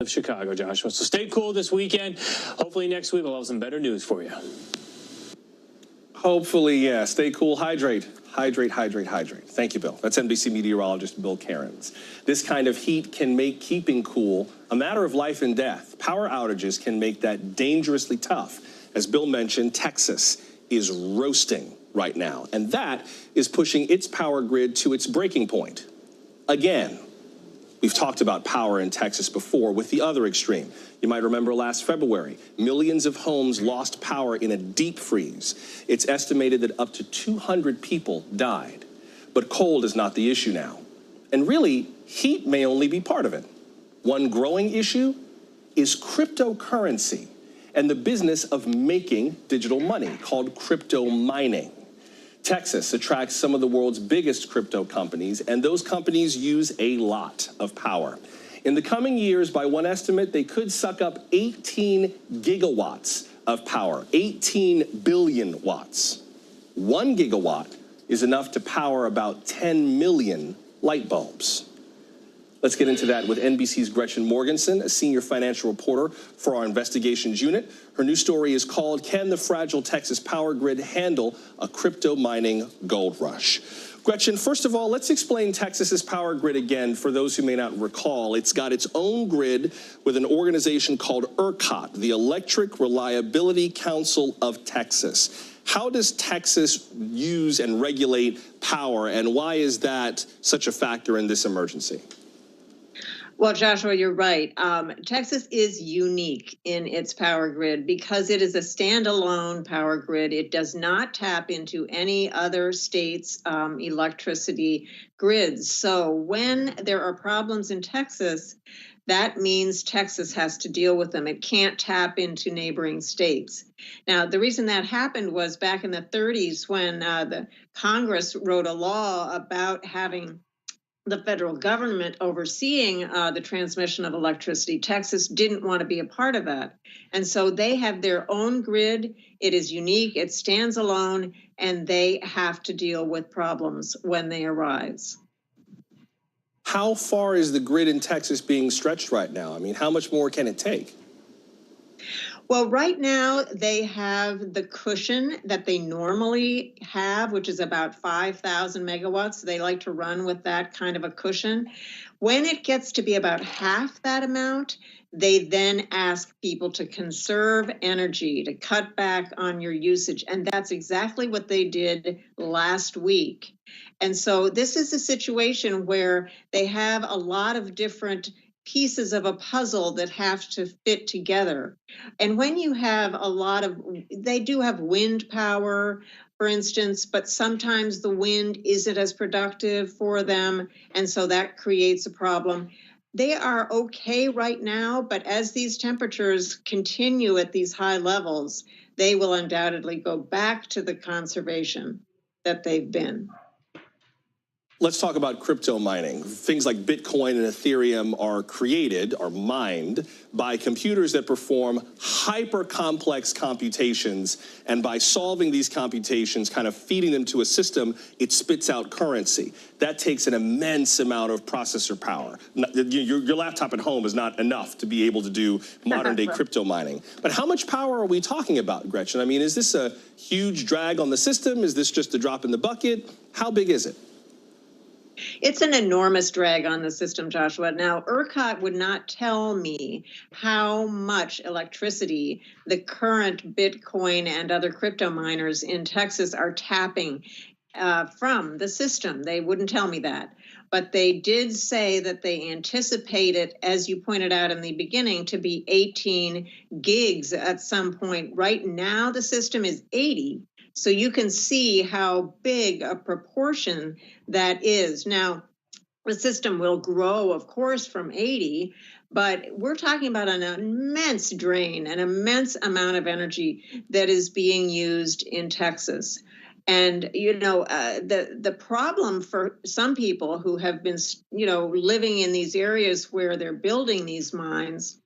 of Chicago, Joshua. So stay cool this weekend. Hopefully next week we'll have some better news for you. Hopefully, yeah. Stay cool. Hydrate. Hydrate, hydrate, hydrate. Thank you, Bill. That's NBC meteorologist Bill Cairns. This kind of heat can make keeping cool a matter of life and death. Power outages can make that dangerously tough. As Bill mentioned, Texas is roasting right now, and that is pushing its power grid to its breaking point. Again, we've talked about power in Texas before with the other extreme. You might remember last February, millions of homes lost power in a deep freeze. It's estimated that up to 200 people died. But cold is not the issue now. And really, heat may only be part of it. One growing issue is cryptocurrency and the business of making digital money called crypto mining. Texas attracts some of the world's biggest crypto companies, and those companies use a lot of power. In the coming years, by one estimate, they could suck up 18 gigawatts of power, 18 billion watts. 1 gigawatt is enough to power about 10 million light bulbs. Let's get into that with NBC's Gretchen Morgensen, a senior financial reporter for our investigations unit. Her new story is called, Can the Fragile Texas Power Grid Handle a Crypto Mining Gold Rush? Gretchen, first of all, let's explain Texas's power grid again for those who may not recall. It's got its own grid with an organization called ERCOT, the Electric Reliability Council of Texas. How does Texas use and regulate power, and why is that such a factor in this emergency? Well, Joshua, you're right. Texas is unique in its power grid because it is a standalone power grid. It does not tap into any other state's electricity grids. So when there are problems in Texas, that means Texas has to deal with them. It can't tap into neighboring states. Now, the reason that happened was back in the 30s when the Congress wrote a law about having the federal government overseeing the transmission of electricity. Texas didn't want to be a part of that. And so they have their own grid. It is unique, it stands alone, and they have to deal with problems when they arise. How far is the grid in Texas being stretched right now? I mean, how much more can it take? Well, right now they have the cushion that they normally have, which is about 5,000 megawatts. They like to run with that kind of a cushion. When it gets to be about half that amount, they then ask people to conserve energy, to cut back on your usage. And that's exactly what they did last week. And so this is a situation where they have a lot of different pieces of a puzzle that have to fit together. And when you have a lot of, they do have wind power, for instance, but sometimes the wind isn't as productive for them. And so that creates a problem. They are okay right now, but as these temperatures continue at these high levels, they will undoubtedly go back to the conservation that they've been. Let's talk about crypto mining. Things like Bitcoin and Ethereum are created, are mined, by computers that perform hyper-complex computations, and by solving these computations, kind of feeding them to a system, it spits out currency. That takes an immense amount of processor power. Your laptop at home is not enough to be able to do modern-day crypto mining. But how much power are we talking about, Gretchen? I mean, is this a huge drag on the system? Is this just a drop in the bucket? How big is it? It's an enormous drag on the system, Joshua. Now, ERCOT would not tell me how much electricity the current Bitcoin and other crypto miners in Texas are tapping from the system. They wouldn't tell me that. But they did say that they anticipate it, as you pointed out in the beginning, to be 18 gigs at some point. Right now, the system is 80. So you can see how big a proportion that is. Now, the system will grow, of course, from 80, but we're talking about an immense drain, an immense amount of energy that is being used in Texas. And, you know, the problem for some people who have been, you know, living in these areas where they're building these mines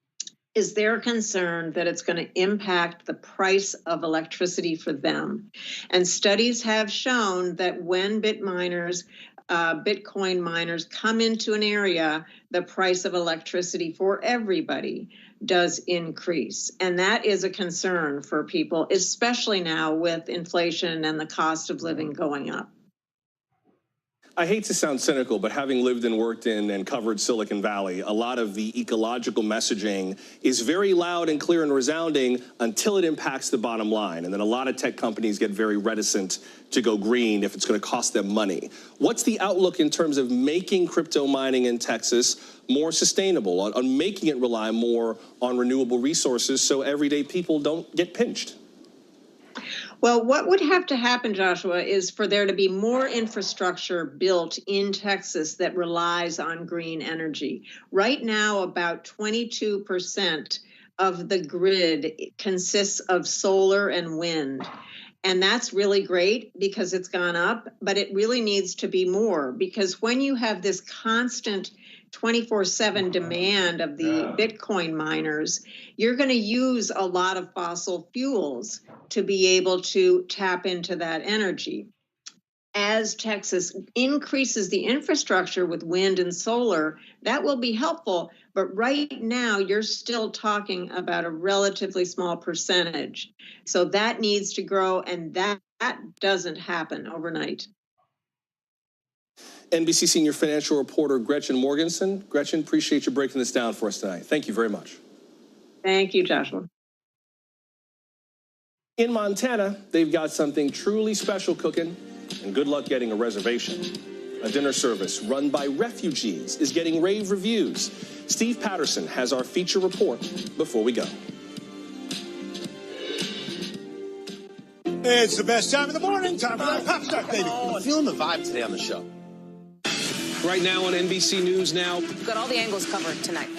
is they're concerned that it's going to impact the price of electricity for them. And studies have shown that when Bitminers Bitcoin miners come into an area, the price of electricity for everybody does increase. And that is a concern for people, especially now with inflation and the cost of living going up. I hate to sound cynical, but having lived and worked in and covered Silicon Valley, a lot of the ecological messaging is very loud and clear and resounding until it impacts the bottom line. And then a lot of tech companies get very reticent to go green if it's going to cost them money. What's the outlook in terms of making crypto mining in Texas more sustainable, on making it rely more on renewable resources so everyday people don't get pinched? Well, what would have to happen, Joshua, is for there to be more infrastructure built in Texas that relies on green energy. Right now, about 22% of the grid consists of solar and wind. And that's really great because it's gone up, but it really needs to be more, because when you have this constant 24/7 demand of the Bitcoin miners, you're going to use a lot of fossil fuels to be able to tap into that energy. As Texas increases the infrastructure with wind and solar, that will be helpful. But right now, you're still talking about a relatively small percentage. So that needs to grow, and that doesn't happen overnight. NBC senior financial reporter Gretchen Morgensen. Gretchen, appreciate you breaking this down for us tonight. Thank you very much. Thank you, Joshua. In Montana, they've got something truly special cooking, and good luck getting a reservation. A dinner service run by refugees is getting rave reviews. Steve Patterson has our feature report before we go. It's the best time of the morning, time for that pop start, baby. Oh, I'm feeling the vibe today on the show. Right now on NBC News Now. We've got all the angles covered tonight.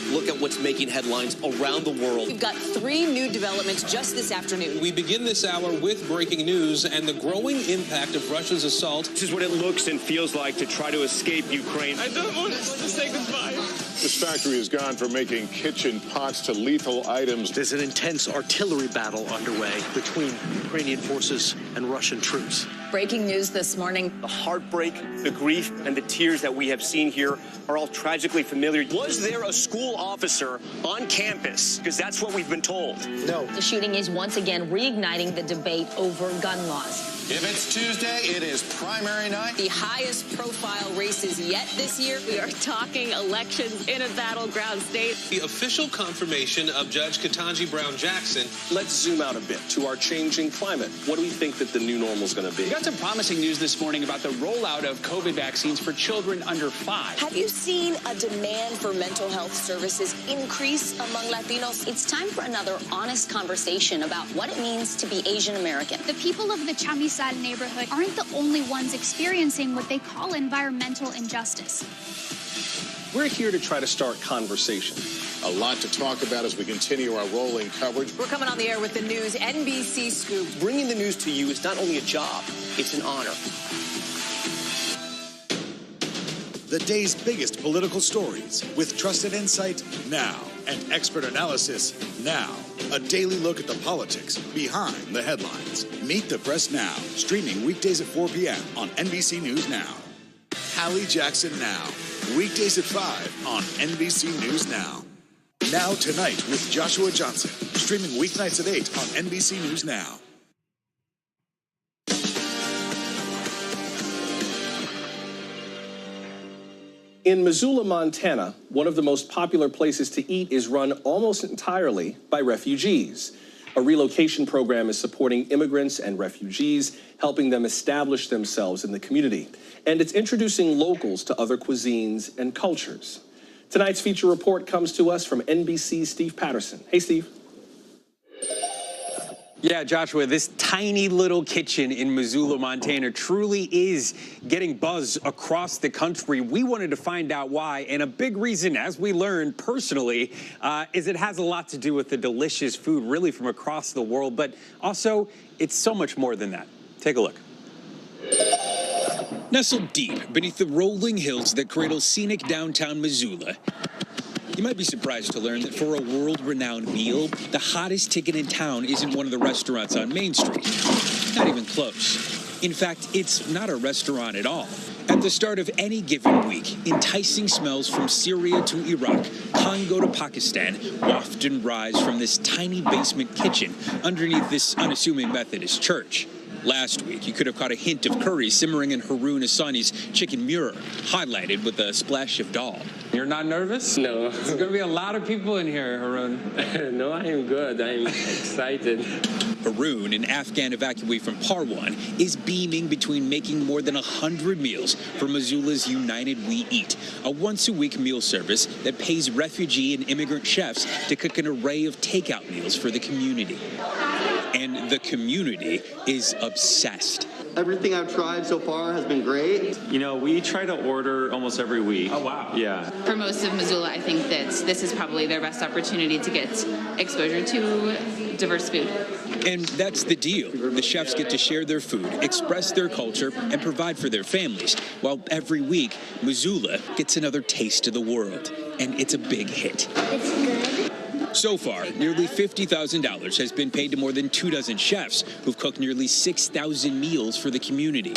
Look at what's making headlines around the world. We've got 3 new developments just this afternoon. We begin this hour with breaking news and the growing impact of Russia's assault. This is what it looks and feels like to try to escape Ukraine. I don't want to say goodbye. This factory has gone from making kitchen pots to lethal items. There's an intense artillery battle underway between Ukrainian forces and Russian troops. Breaking news this morning. The heartbreak, the grief, and the tears that we have seen here are all tragically familiar. Was there a school officer on campus? Because that's what we've been told. No. The shooting is once again reigniting the debate over gun laws. If it's Tuesday, it is primary night. The highest profile races yet this year. We are talking elections in a battleground state. The official confirmation of Judge Ketanji Brown Jackson. Let's zoom out a bit to our changing climate. What do we think that the new normal is going to be? We got some promising news this morning about the rollout of COVID vaccines for children under 5. Have you seen a demand for mental health services increase among Latinos? It's time for another honest conversation about what it means to be Asian American. The people of the Chamizal neighborhood aren't the only ones experiencing what they call environmental injustice. We're here to try to start conversation. A lot to talk about as we continue our rolling coverage. We're coming on the air with the news, NBC Scoop. Bringing the news to you is not only a job, it's an honor. The day's biggest political stories with trusted insight now and expert analysis now. A daily look at the politics behind the headlines. Meet the Press Now, streaming weekdays at 4 p.m. on NBC News Now. Hallie Jackson Now, weekdays at 5 on NBC News Now. Now Tonight with Joshua Johnson, streaming weeknights at 8 on NBC News Now. In Missoula, Montana, one of the most popular places to eat is run almost entirely by refugees. A relocation program is supporting immigrants and refugees, helping them establish themselves in the community. And it's introducing locals to other cuisines and cultures. Tonight's feature report comes to us from NBC's Steve Patterson. Hey, Steve. Yeah, Joshua, this tiny little kitchen in Missoula, Montana truly is getting buzz across the country. We wanted to find out why, and a big reason, as we learned personally, is it has a lot to do with the delicious food really from across the world, but also it's so much more than that. Take a look. Nestled deep beneath the rolling hills that cradle scenic downtown Missoula, you might be surprised to learn that for a world-renowned meal, the hottest ticket in town isn't one of the restaurants on Main Street. Not even close. In fact, it's not a restaurant at all. At the start of any given week, enticing smells from Syria to Iraq, Congo to Pakistan waft and rise from this tiny basement kitchen underneath this unassuming Methodist church. Last week, you could have caught a hint of curry simmering in Haroon Hassani's chicken mure, highlighted with a splash of dal. You're not nervous? No. There's going to be a lot of people in here, Haroon. No, I am good. I'm excited. Haroon, an Afghan evacuee from Parwan, is beaming between making more than 100 meals for Missoula's United We Eat, a once-a-week meal service that pays refugee and immigrant chefs to cook an array of takeout meals for the community. And the community is obsessed. Everything I've tried so far has been great. You know, we try to order almost every week. Oh, wow. Yeah. For most of Missoula, I think that this is probably their best opportunity to get exposure to diverse food. And that's the deal. The chefs get to share their food, express their culture, and provide for their families, while every week, Missoula gets another taste of the world. And it's a big hit. It's good. So far, nearly $50,000 has been paid to more than 24 chefs who've cooked nearly 6,000 meals for the community.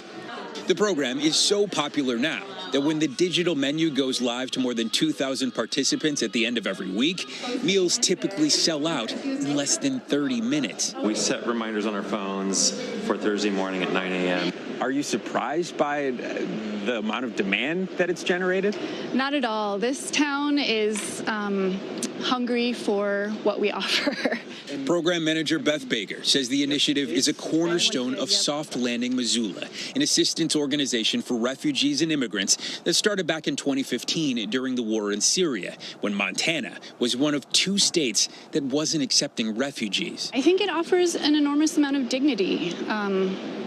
The program is so popular now that when the digital menu goes live to more than 2,000 participants at the end of every week, meals typically sell out in less than 30 minutes. We set reminders on our phones for Thursday morning at 9 a.m. Are you surprised by the amount of demand that it's generated? Not at all. This town is hungry for what we offer. Program manager Beth Baker says the initiative is a cornerstone of Soft Landing Missoula, an assistance organization for refugees and immigrants that started back in 2015 during the war in Syria, when Montana was one of 2 states that wasn't accepting refugees. I think it offers an enormous amount of dignity.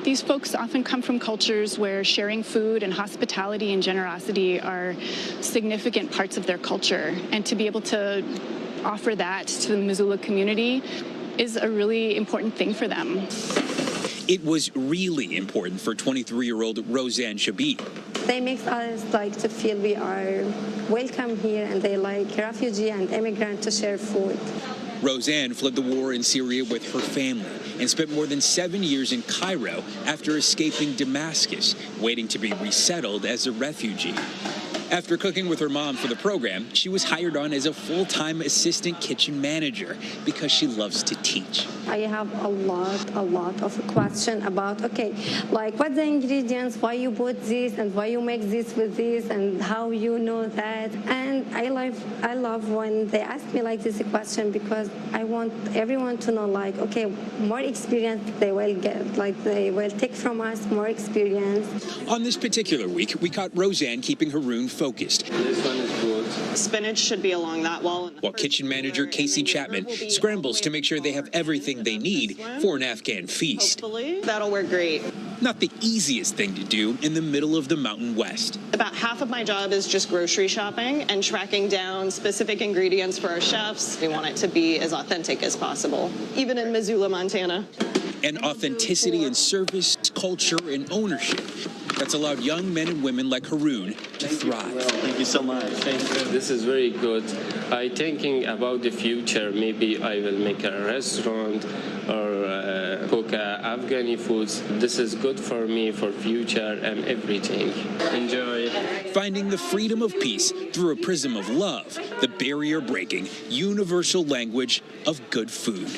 These folks often come from cultures where sharing food and hospitality and generosity are significant parts of their culture. And to be able to offer that to the Missoula community is a really important thing for them. It was really important for 23-year-old Roseanne Shabib. They make us like to feel we are welcome here, and they like refugee and immigrant to share food. Roseanne fled the war in Syria with her family and spent more than 7 years in Cairo after escaping Damascus, waiting to be resettled as a refugee. After cooking with her mom for the program, she was hired on as a full-time assistant kitchen manager because she loves to teach. I have a lot of questions about, okay, like what the ingredients, why you put this and why you make this with this and how you know that. And I love when they ask me like this question, because I want everyone to know, like, okay, more experience they will get, like they will take from us more experience. On this particular week, we caught Roseanne keeping Haroon focused. This one is good. Spinach should be along that wall. While kitchen manager Casey Chapman scrambles to make sure they have everything they need for an Afghan feast. Hopefully, that'll work great. Not the easiest thing to do in the middle of the Mountain West. About half of my job is just grocery shopping and tracking down specific ingredients for our chefs. We want it to be as authentic as possible, even in Missoula, Montana. And authenticity in service, culture, and ownership that's allowed young men and women like Haroon to thrive. Well, thank you so much. Thank you. This is very good. I thinking about the future. Maybe I will make a restaurant or cook Afghani foods. This is good for me for future and everything. Enjoy. Finding the freedom of peace through a prism of love, the barrier-breaking, universal language of good food.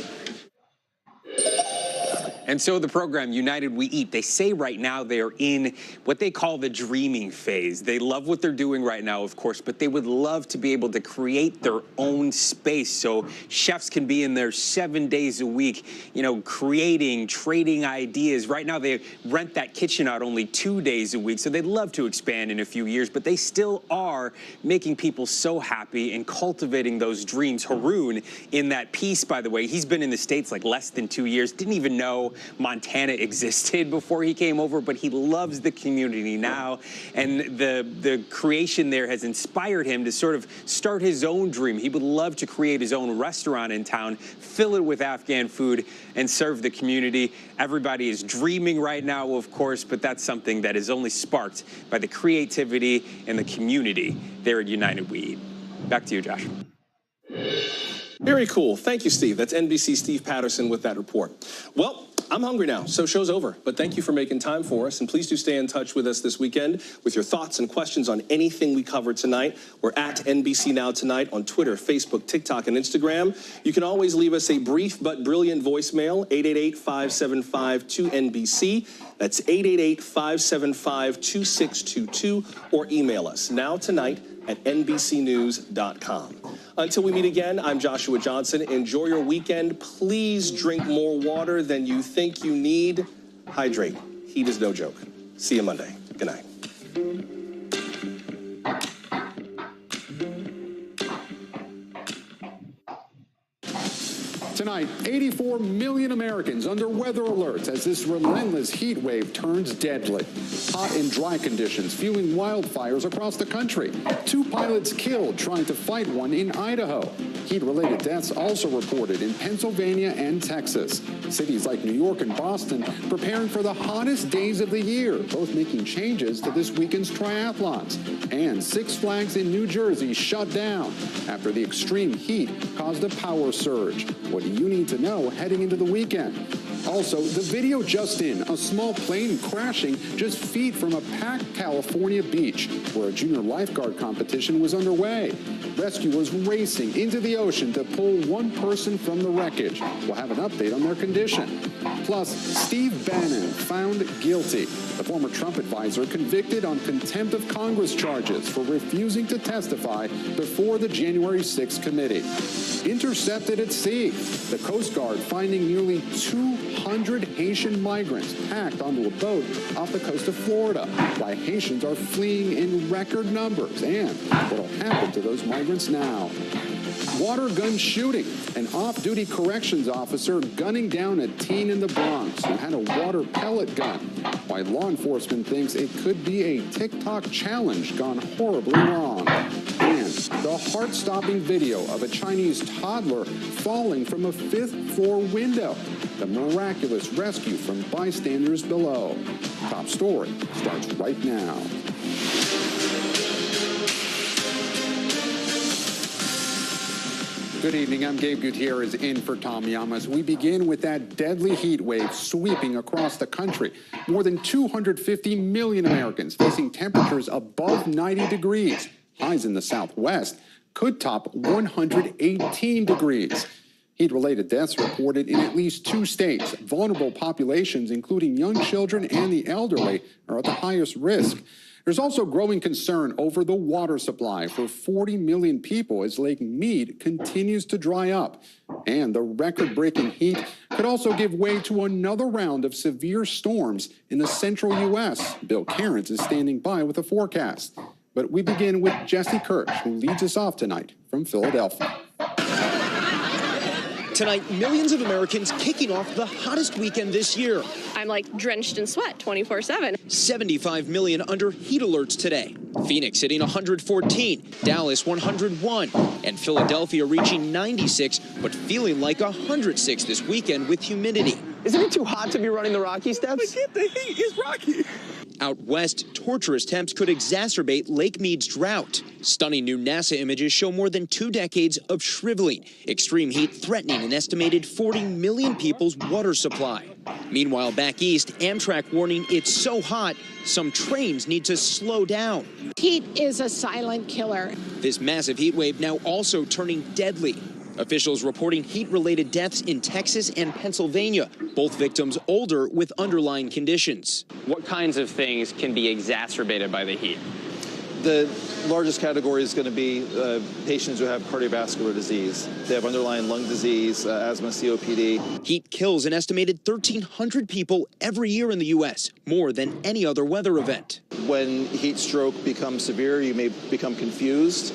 And so the program, United We Eat, they say right now they are in what they call the dreaming phase. They love what they're doing right now, of course, but they would love to be able to create their own space so chefs can be in there 7 days a week, you know, creating, trading ideas. Right now they rent that kitchen out only 2 days a week, so they'd love to expand in a few years, but they still are making people so happy and cultivating those dreams. Haroon, in that piece, by the way, he's been in the States like less than 2 years, didn't even know Montana existed before he came over, but he loves the community now, and the creation there has inspired him to sort of start his own dream. He would love to create his own restaurant in town, fill it with Afghan food, and serve the community. Everybody is dreaming right now, of course, but that's something that is only sparked by the creativity and the community there at United We Eat. Back to you, Josh. Very cool. Thank you, Steve. That's NBC's Steve Patterson with that report. Well, I'm hungry now, so show's over. But thank you for making time for us, and please do stay in touch with us this weekend with your thoughts and questions on anything we covered tonight. We're at NBC Now Tonight on Twitter, Facebook, TikTok, and Instagram. You can always leave us a brief but brilliant voicemail, 888-575-2NBC. That's 888-575-2622, or email us nowtonight@nbcnews.com. Until we meet again, I'm Joshua Johnson. Enjoy your weekend. Please drink more water than you think you need. Hydrate. Heat is no joke. See you Monday. Good night. Tonight, 84 million Americans under weather alerts as this relentless heat wave turns deadly. Hot and dry conditions fueling wildfires across the country. 2 pilots killed trying to fight one in Idaho. Heat-related deaths also reported in Pennsylvania and Texas. Cities like New York and Boston preparing for the hottest days of the year, both making changes to this weekend's triathlons. And Six Flags in New Jersey shut down after the extreme heat caused a power surge. What do you need to know heading into the weekend? Also, the video just in, a small plane crashing just feet from a packed California beach where a junior lifeguard competition was underway. Rescuers racing into the ocean to pull one person from the wreckage. We'll have an update on their condition. Plus, Steve Bannon found guilty. The former Trump advisor convicted on contempt of Congress charges for refusing to testify before the January 6th committee. Intercepted at sea. The Coast Guard finding nearly 200 Haitian migrants packed onto a boat off the coast of Florida. Why Haitians are fleeing in record numbers and what will happen to those migrants now. Water gun shooting. An off-duty corrections officer gunning down a teen in the Bronx who had a water pellet gun. Why law enforcement thinks it could be a TikTok challenge gone horribly wrong. And the heart-stopping video of a Chinese toddler falling from a 5th-floor window. The miraculous rescue from bystanders below. Top story starts right now. Good evening. I'm Gabe Gutierrez in for Tom Llamas. We begin with that deadly heat wave sweeping across the country. More than 250 million Americans facing temperatures above 90 degrees. Highs in the Southwest could top 118 degrees. Heat-related deaths reported in at least 2 states. Vulnerable populations, including young children and the elderly, are at the highest risk. There's also growing concern over the water supply for 40 million people as Lake Mead continues to dry up. And the record-breaking heat could also give way to another round of severe storms in the central U.S. Bill Cairns is standing by with a forecast. But we begin with Jesse Kirsch, who leads us off tonight from Philadelphia. Tonight, millions of Americans kicking off the hottest weekend this year. I'm like drenched in sweat 24/7. 75 million under heat alerts today. Phoenix hitting 114, Dallas 101, and Philadelphia reaching 96, but feeling like 106 this weekend with humidity. Isn't it too hot to be running the Rocky Steps? The heat is rocky. Out west, torturous temps could exacerbate Lake Mead's drought. Stunning new NASA images show more than 2 decades of shriveling. Extreme heat threatening an estimated 40 million people's water supply. Meanwhile, back east, Amtrak warning it's so hot, some trains need to slow down. Heat is a silent killer. This massive heat wave now also turning deadly. Officials reporting heat-related deaths in Texas and Pennsylvania, both victims older with underlying conditions. What kinds of things can be exacerbated by the heat? The largest category is going to be patients who have cardiovascular disease. They have underlying lung disease, asthma, COPD. Heat kills an estimated 1,300 people every year in the U.S., more than any other weather event. When heat stroke becomes severe, you may become confused.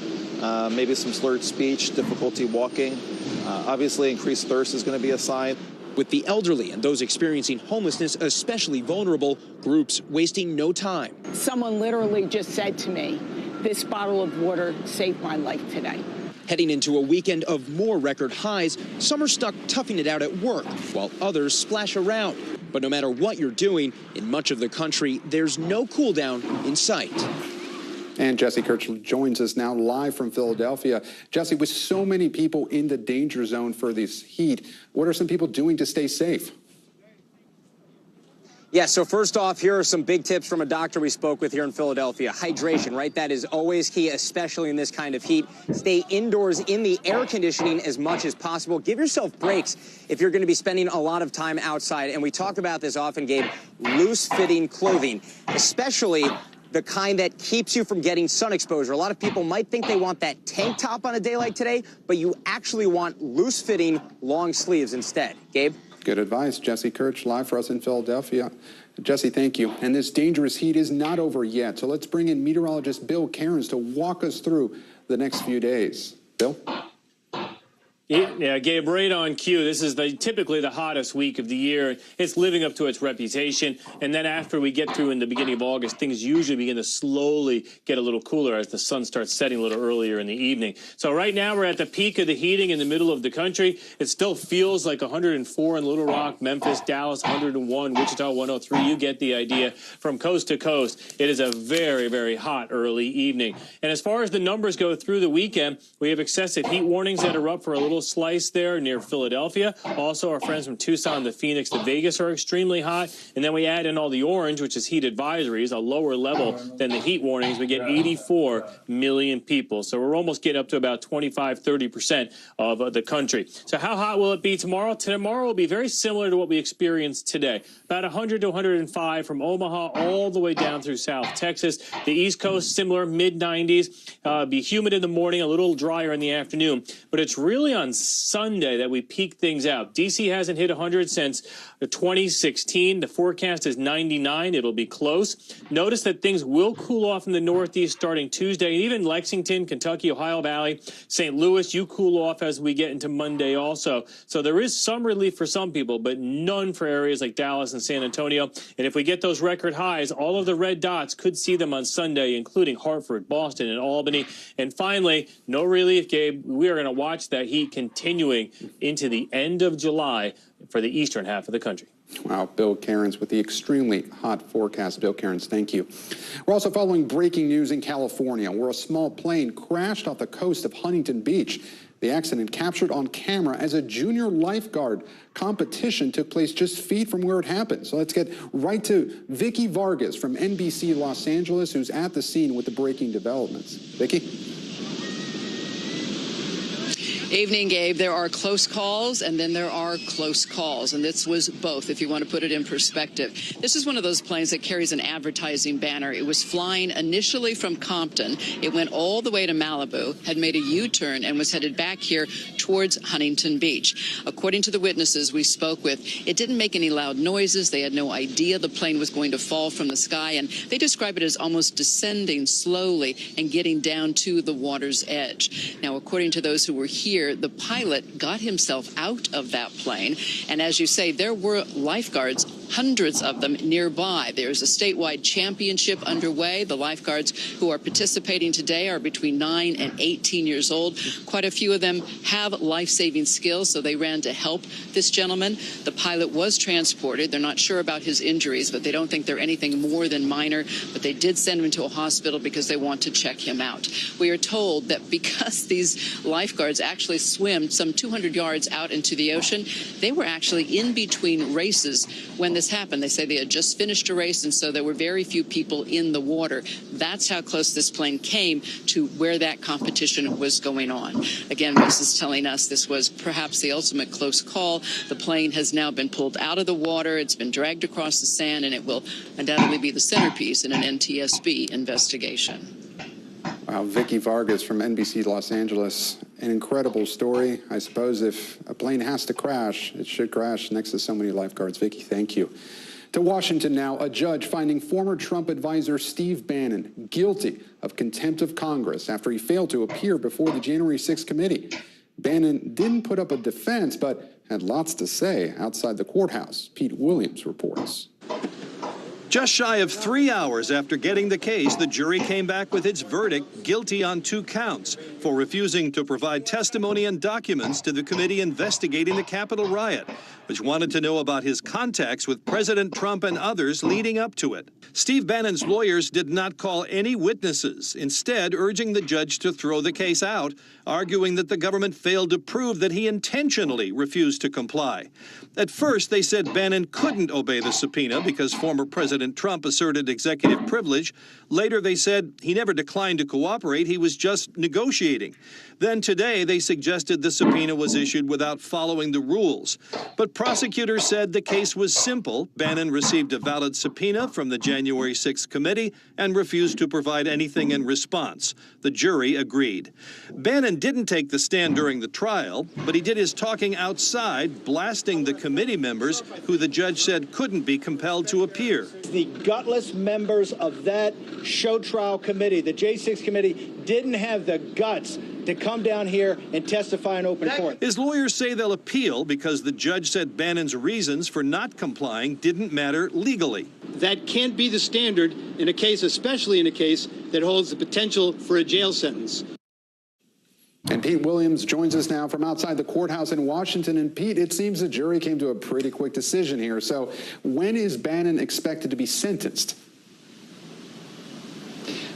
Maybe some slurred speech, difficulty walking. Obviously, increased thirst is going to be a sign. With the elderly and those experiencing homelessness especially vulnerable, groups wasting no time. Someone literally just said to me, this bottle of water saved my life today. Heading into a weekend of more record highs, some are stuck toughing it out at work, while others splash around. But no matter what you're doing, in much of the country, there's no cool down in sight. And Jesse Kirsch joins us now live from Philadelphia. Jesse, with so many people in the danger zone for this heat, what are some people doing to stay safe? Yeah, so first off, here are some big tips from a doctor we spoke with here in Philadelphia. Hydration, right? That is always key, especially in this kind of heat. Stay indoors in the air conditioning as much as possible. Give yourself breaks if you're going to be spending a lot of time outside. And we talk about this often, Gabe, loose-fitting clothing, especially the kind that keeps you from getting sun exposure. A lot of people might think they want that tank top on a day like today, but you actually want loose-fitting long sleeves instead. Gabe? Good advice. Jesse Kirch, live for us in Philadelphia. Jesse, thank you. And this dangerous heat is not over yet. So let's bring in meteorologist Bill Cairns to walk us through the next few days. Bill? Yeah, Gabe, right on cue. This is typically the hottest week of the year. It's living up to its reputation. And then after we get through in the beginning of August, things usually begin to slowly get a little cooler as the sun starts setting a little earlier in the evening. So right now we're at the peak of the heating in the middle of the country. It still feels like 104 in Little Rock, Memphis, Dallas, 101, Wichita, 103. You get the idea. From coast to coast, it is a very, very hot early evening. And as far as the numbers go through the weekend, we have excessive heat warnings that are up for a little slice there near Philadelphia. Also, our friends from Tucson, the Phoenix, the Vegas are extremely hot. And then we add in all the orange, which is heat advisories, a lower level than the heat warnings. We get 84 million people. So we're almost getting up to about 25-30% of the country. So how hot will it be tomorrow? Tomorrow will be very similar to what we experienced today. About 100 to 105 from Omaha all the way down through South Texas. The East Coast, similar, mid-90s. Be humid in the morning, a little drier in the afternoon. But it's really on Sunday that we peak things out. D.C. hasn't hit 100 since 2016. The forecast is 99. It'll be close. Notice that things will cool off in the Northeast starting Tuesday. Even Lexington, Kentucky, Ohio Valley, St. Louis, you cool off as we get into Monday also. So there is some relief for some people, but none for areas like Dallas and San Antonio. And if we get those record highs, all of the red dots could see them on Sunday, including Hartford, Boston, and Albany. And finally, no relief, Gabe. We are going to watch that heat continuing into the end of July for the eastern half of the country. Wow, Bill Cairns with the extremely hot forecast. Bill Cairns, thank you. We're also following breaking news in California, where a small plane crashed off the coast of Huntington Beach. The accident captured on camera as a junior lifeguard competition took place just feet from where it happened. So let's get right to Vicky Vargas from NBC Los Angeles, who's at the scene with the breaking developments. Vicky? Evening, Gabe. There are close calls and then there are close calls. And this was both, if you want to put it in perspective. This is one of those planes that carries an advertising banner. It was flying initially from Compton. It went all the way to Malibu, had made a U-turn, and was headed back here towards Huntington Beach. According to the witnesses we spoke with, it didn't make any loud noises. They had no idea the plane was going to fall from the sky. And they describe it as almost descending slowly and getting down to the water's edge. Now, according to those who were here, the pilot got himself out of that plane. And as you say, there were lifeguards, hundreds of them nearby. There's a statewide championship underway. The lifeguards who are participating today are between 9 and 18 years old. Quite a few of them have life-saving skills, so they ran to help this gentleman. The pilot was transported. They're not sure about his injuries, but they don't think they're anything more than minor. But they did send him to a hospital because they want to check him out. We are told that because these lifeguards actually swim some 200 yards out into the ocean, they were actually in between races when this happened. They say they had just finished a race, and so there were very few people in the water. That's how close this plane came to where that competition was going on. Again, Wes is telling us this was perhaps the ultimate close call. The plane has now been pulled out of the water. It's been dragged across the sand, and it will undoubtedly be the centerpiece in an NTSB investigation. Wow, Vicky Vargas from NBC Los Angeles. An incredible story. I suppose if a plane has to crash, it should crash next to so many lifeguards. Vicky, thank you. To Washington now, a judge finding former Trump advisor Steve Bannon guilty of contempt of Congress after he failed to appear before the January 6th committee. Bannon didn't put up a defense, but had lots to say outside the courthouse. Pete Williams reports. Just shy of 3 hours after getting the case, the jury came back with its verdict, guilty on 2 counts for refusing to provide testimony and documents to the committee investigating the Capitol riot, which wanted to know about his contacts with President Trump and others leading up to it. Steve Bannon's lawyers did not call any witnesses, instead urging the judge to throw the case out, arguing that the government failed to prove that he intentionally refused to comply. At first, they said Bannon couldn't obey the subpoena because former President Trump asserted executive privilege. Later, they said he never declined to cooperate, he was just negotiating. Then today, they suggested the subpoena was issued without following the rules. But prosecutors said the case was simple. Bannon received a valid subpoena from the January 6th committee and refused to provide anything in response. The jury agreed. Bannon didn't take the stand during the trial, but he did his talking outside, blasting the committee members who the judge said couldn't be compelled to appear. The gutless members of that show trial committee, the J6 committee, didn't have the guts to come down here and testify in open court. His lawyers say they'll appeal because the judge said Bannon's reasons for not complying didn't matter legally. That can't be the standard in a case, especially in a case that holds the potential for a jail sentence. And Pete Williams joins us now from outside the courthouse in Washington. And Pete, it seems the jury came to a pretty quick decision here. So when is Bannon expected to be sentenced?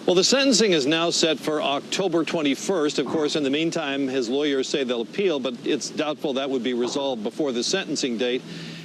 Well, the sentencing is now set for October 21st. Of course, in the meantime, his lawyers say they'll appeal, but it's doubtful that would be resolved before the sentencing date.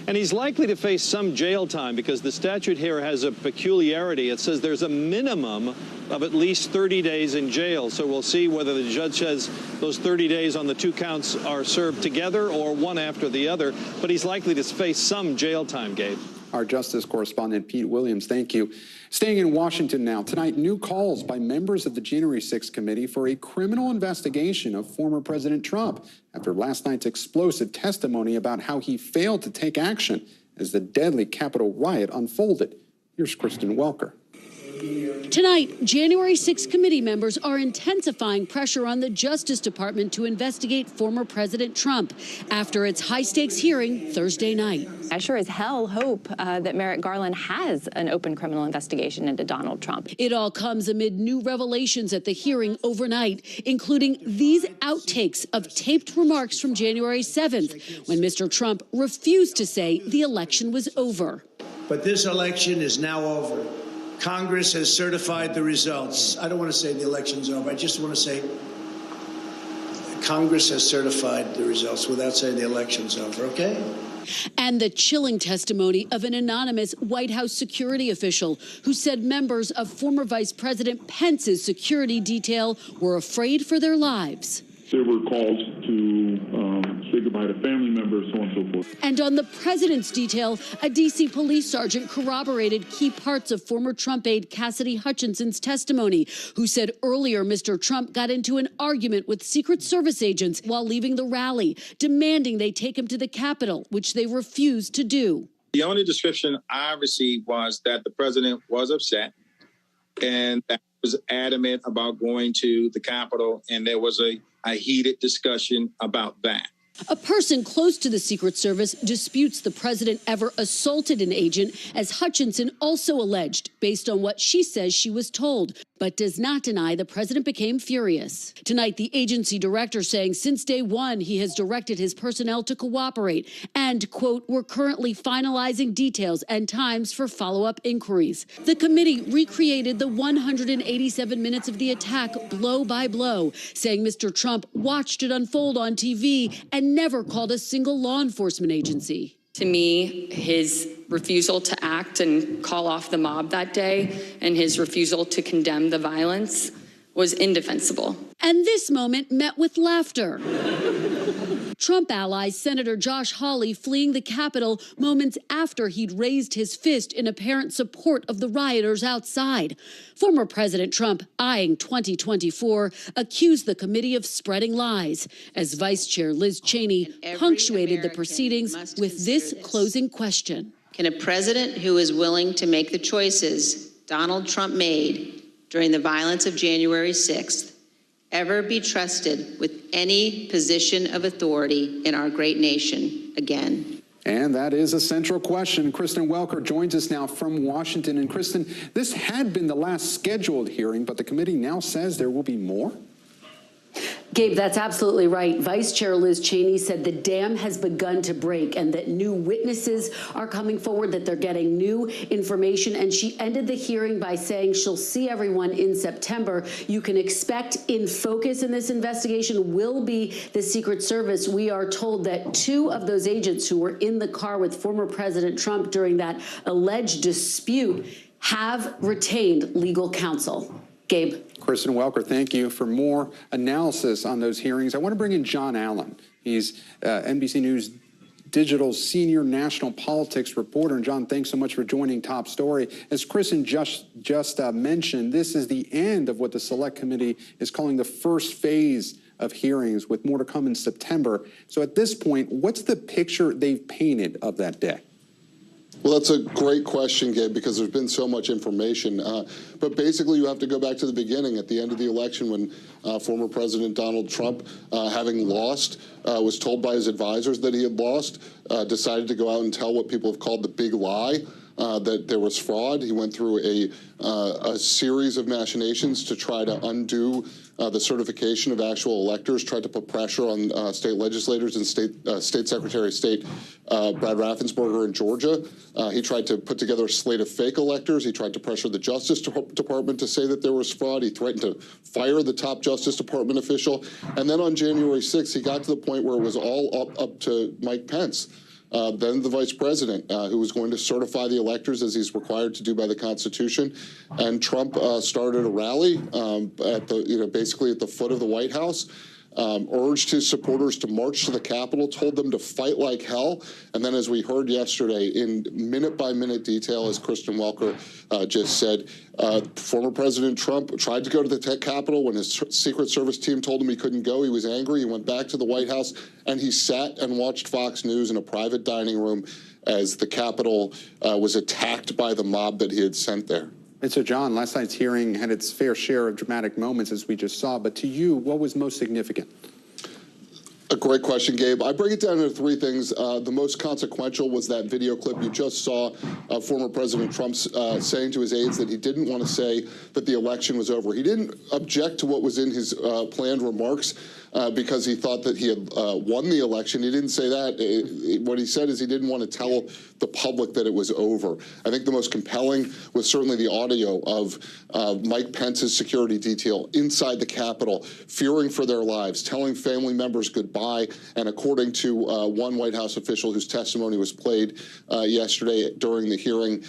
And he's likely to face some jail time because the statute here has a peculiarity. It says there's a minimum of at least 30 days in jail. So we'll see whether the judge says those 30 days on the 2 counts are served together or one after the other. But he's likely to face some jail time, Gabe. Our justice correspondent, Pete Williams, thank you. Staying in Washington now, tonight, new calls by members of the January 6th committee for a criminal investigation of former President Trump after last night's explosive testimony about how he failed to take action as the deadly Capitol riot unfolded. Here's Kristen Welker. Tonight, January 6 committee members are intensifying pressure on the Justice Department to investigate former President Trump after its high-stakes hearing Thursday night. I sure as hell hope that Merrick Garland has an open criminal investigation into Donald Trump. It all comes amid new revelations at the hearing overnight, including these outtakes of taped remarks from January 7th, when Mr. Trump refused to say the election was over. But this election is now over. Congress has certified the results. I don't want to say the election's over. I just want to say Congress has certified the results without saying the election's over, okay? And the chilling testimony of an anonymous White House security official who said members of former Vice President Pence's security detail were afraid for their lives. There were calls to say goodbye to family members, so on and so forth. And on the president's detail, a D.C. police sergeant corroborated key parts of former Trump aide Cassidy Hutchinson's testimony, who said earlier Mr. Trump got into an argument with Secret Service agents while leaving the rally, demanding they take him to the Capitol, which they refused to do. The only description I received was that the president was upset and that was adamant about going to the Capitol, and there was a heated discussion about that. A person close to the Secret Service disputes the president ever assaulted an agent, as Hutchinson also alleged, based on what she says she was told, but does not deny the president became furious. Tonight, the agency director saying since day one, he has directed his personnel to cooperate and, quote, we're currently finalizing details and times for follow-up inquiries. The committee recreated the 187 minutes of the attack blow by blow, saying Mr. Trump watched it unfold on TV and never called a single law enforcement agency. To me, his refusal to act and call off the mob that day and his refusal to condemn the violence was indefensible. And this moment met with laughter. Trump allies Senator Josh Hawley fleeing the Capitol moments after he'd raised his fist in apparent support of the rioters outside. Former President Trump, eyeing 2024, accused the committee of spreading lies, as Vice Chair Liz Cheney punctuated the proceedings with this closing question. Can a president who is willing to make the choices Donald Trump made during the violence of January 6th ever be trusted with any position of authority in our great nation again? And that is a central question. Kristen Welker joins us now from Washington. And Kristen, this had been the last scheduled hearing, but the committee now says there will be more? Gabe, that's absolutely right. Vice Chair Liz Cheney said the dam has begun to break and that new witnesses are coming forward, that they're getting new information. And she ended the hearing by saying she'll see everyone in September. You can expect in focus in this investigation will be the Secret Service. We are told that 2 of those agents who were in the car with former President Trump during that alleged dispute have retained legal counsel. Gabe. Kristen Welker, thank you. For more analysis on those hearings, I want to bring in John Allen. He's NBC News Digital Senior National Politics Reporter. And John, thanks so much for joining Top Story. As Kristen just mentioned, this is the end of what the Select Committee is calling the first phase of hearings, with more to come in September. So at this point, what's the picture they've painted of that day? Well, that's a great question, Gabe, because there's been so much information. But basically, you have to go back to the beginning at the end of the election when former President Donald Trump, having lost, was told by his advisors that he had lost, decided to go out and tell what people have called the big lie, that there was fraud. He went through a series of machinations to try to undo the certification of actual electors, tried to put pressure on state legislators and State Secretary of State Brad Raffensperger in Georgia. He tried to put together a slate of fake electors. He tried to pressure the Justice Department to say that there was fraud. He threatened to fire the top Justice Department official. And then on January 6th, he got to the point where it was all up to Mike Pence, then the vice president, who was going to certify the electors as he's required to do by the Constitution. And Trump started a rally at the, basically at the foot of the White House, urged his supporters to march to the Capitol, told them to fight like hell. And then, as we heard yesterday, in minute-by-minute detail, as Kristen Welker just said, former President Trump tried to go to the Capitol. When his Secret Service team told him he couldn't go, he was angry. He went back to the White House, and he sat and watched Fox News in a private dining room as the Capitol was attacked by the mob that he had sent there. And so, John, last night's hearing had its fair share of dramatic moments, as we just saw. But to you, what was most significant? A great question, Gabe. I break it down into 3 things. The most consequential was that video clip you just saw of former President Trump saying to his aides that he didn't want to say that the election was over. He didn't object to what was in his planned remarks because he thought that he had won the election. He didn't say that. What he said is he didn't want to tell the public that it was over. I think the most compelling was certainly the audio of Mike Pence's security detail inside the Capitol, fearing for their lives, telling family members goodbye. And according to one White House official whose testimony was played yesterday during the hearing,